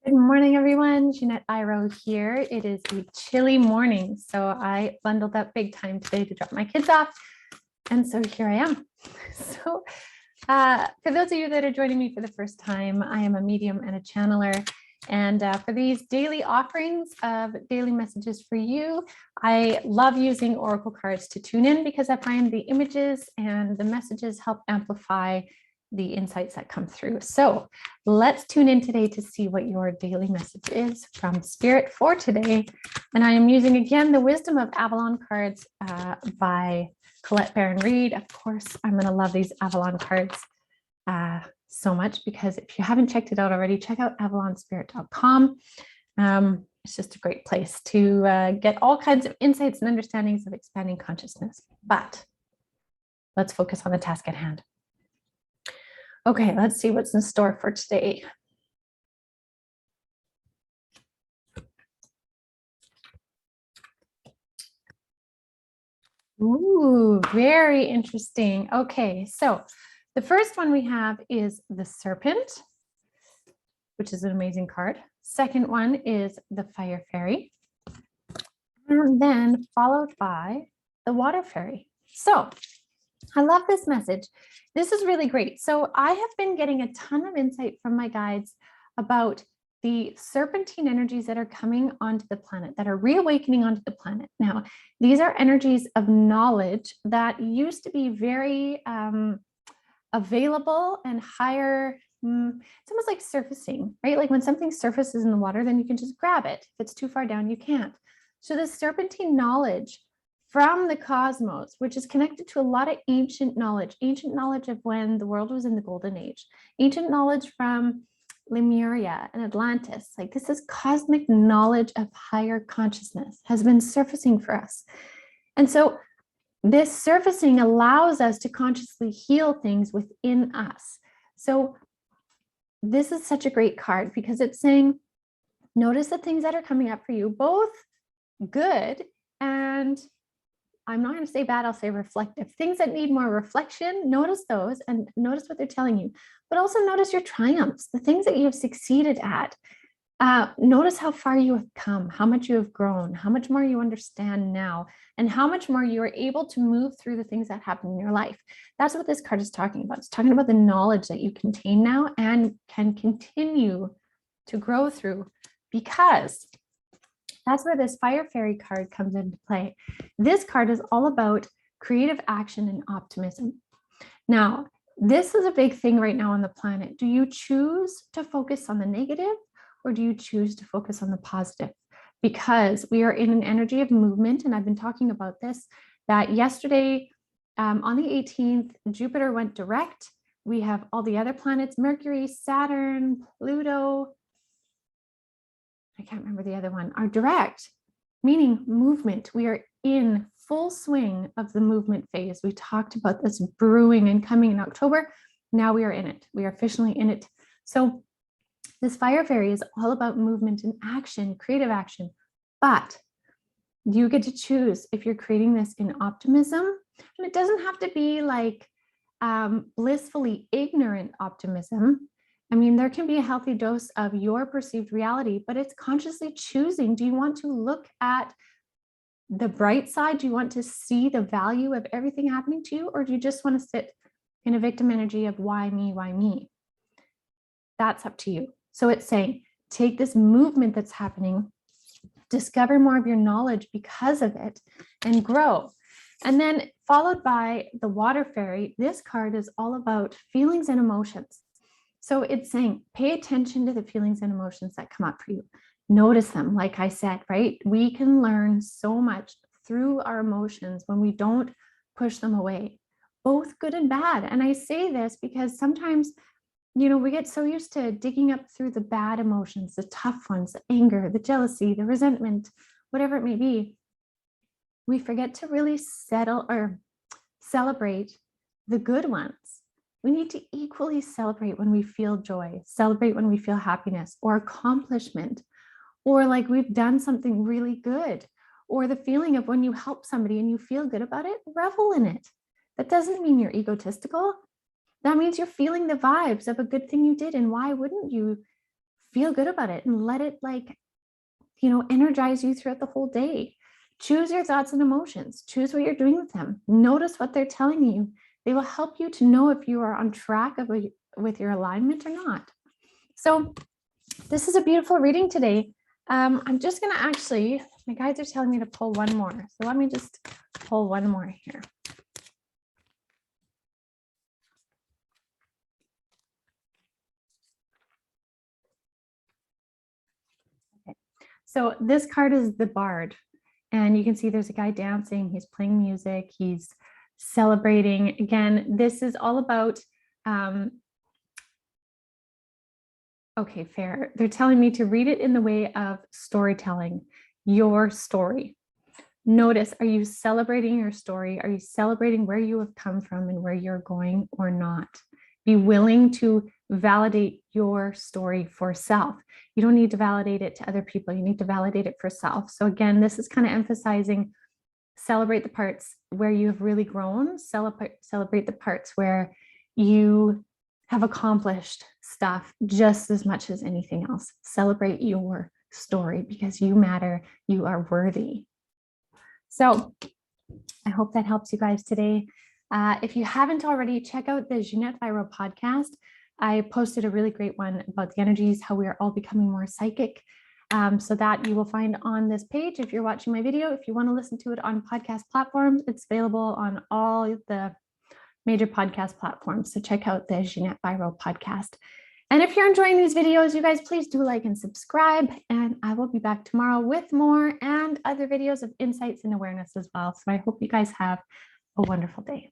Good morning, everyone. Ginette Biro here. It is a chilly morning, so I bundled up big time today to drop my kids off. And so here I am. So for those of you that are joining me for the first time, I am a medium and a channeler. And for these daily offerings of daily messages for you, I love using oracle cards to tune in because I find the images and the messages help amplify the insights that come through. So let's tune in today to see what your daily message is from Spirit for today. And I am using again the Wisdom of Avalon cards by Colette Baron Reed. Of course, I'm going to love these Avalon cards so much because if you haven't checked it out already, check out avalonspirit.com. It's just a great place to get all kinds of insights and understandings of expanding consciousness. But let's focus on the task at hand. Okay, let's see what's in store for today. Ooh, very interesting. Okay, so the first one we have is the Serpent, which is an amazing card. Second one is the Fire Fairy, and then followed by the Water Fairy. So I love this message. This is really great. So I have been getting a ton of insight from my guides about the serpentine energies that are coming onto the planet, that are reawakening onto the planet. Now, these are energies of knowledge that used to be very available and higher. It's almost like surfacing, right? Like when something surfaces in the water, then you can just grab it. If it's too far down, you can't. So this serpentine knowledge from the cosmos, which is connected to a lot of ancient knowledge of when the world was in the golden age, ancient knowledge from Lemuria and Atlantis. Like this is cosmic knowledge of higher consciousness has been surfacing for us. And so this surfacing allows us to consciously heal things within us. So this is such a great card because it's saying, notice the things that are coming up for you, both good and I'm not going to say bad, I'll say reflective. Things that need more reflection, notice those and notice what they're telling you, but also notice your triumphs, the things that you have succeeded at. Notice how far you have come, how much you have grown, how much more you understand now, and how much more you are able to move through the things that happen in your life. That's what this card is talking about. It's talking about the knowledge that you contain now and can continue to grow through, because that's where this Fire Fairy card comes into play. This card is all about creative action and optimism. Now, this is a big thing right now on the planet. Do you choose to focus on the negative or do you choose to focus on the positive? Because we are in an energy of movement, and I've been talking about this, that yesterday on the 18th, Jupiter went direct. We have all the other planets, Mercury, Saturn, Pluto, I can't remember the other one, are direct, meaning movement. We are in full swing of the movement phase. We talked about this brewing and coming in October. Now we are in it. We are officially in it. So this Fire Fairy is all about movement and action, creative action, but you get to choose if you're creating this in optimism. And it doesn't have to be like blissfully ignorant optimism. I mean, there can be a healthy dose of your perceived reality, but it's consciously choosing. Do you want to look at the bright side? Do you want to see the value of everything happening to you? Or do you just want to sit in a victim energy of why me, why me? That's up to you. So it's saying, take this movement that's happening, discover more of your knowledge because of it, and grow. And then followed by the Water Fairy, this card is all about feelings and emotions. So it's saying, pay attention to the feelings and emotions that come up for you. Notice them, like I said, right? We can learn so much through our emotions when we don't push them away, both good and bad. And I say this because sometimes, we get so used to digging up through the bad emotions, the tough ones, the anger, the jealousy, the resentment, whatever it may be. We forget to really settle or celebrate the good ones. We need to equally celebrate when we feel joy, celebrate when we feel happiness or accomplishment, or like we've done something really good, or the feeling of when you help somebody and you feel good about it, revel in it. That doesn't mean you're egotistical. That means you're feeling the vibes of a good thing you did. And why wouldn't you feel good about it and let it energize you throughout the whole day. Choose your thoughts and emotions. Choose what you're doing with them. Notice what they're telling you. They will help you to know if you are on track with your alignment or not. So this is a beautiful reading today. I'm just going to actually, my guides are telling me to pull one more. So let me just pull one more here. Okay. So this card is the Bard. And you can see there's a guy dancing. He's playing music. He's celebrating. Again, this is all about, okay, fair. They're telling me to read it in the way of storytelling, your story. Notice, are you celebrating your story? Are you celebrating where you have come from and where you're going or not? Be willing to validate your story for self. You don't need to validate it to other people. You need to validate it for self. So again, this is kind of emphasizing celebrate the parts where you have really grown, celebrate the parts where you have accomplished stuff just as much as anything else. Celebrate your story because you matter, you are worthy. So I hope that helps you guys today. If you haven't already, check out the Ginette Biro podcast. I posted a really great one about the energies, how we are all becoming more psychic. So that you will find on this page. If you're watching my video, if you want to listen to it on podcast platforms, it's available on all the major podcast platforms. So check out the Ginette Biro podcast. And if you're enjoying these videos, you guys, please do like and subscribe. And I will be back tomorrow with more and other videos of insights and awareness as well. So I hope you guys have a wonderful day.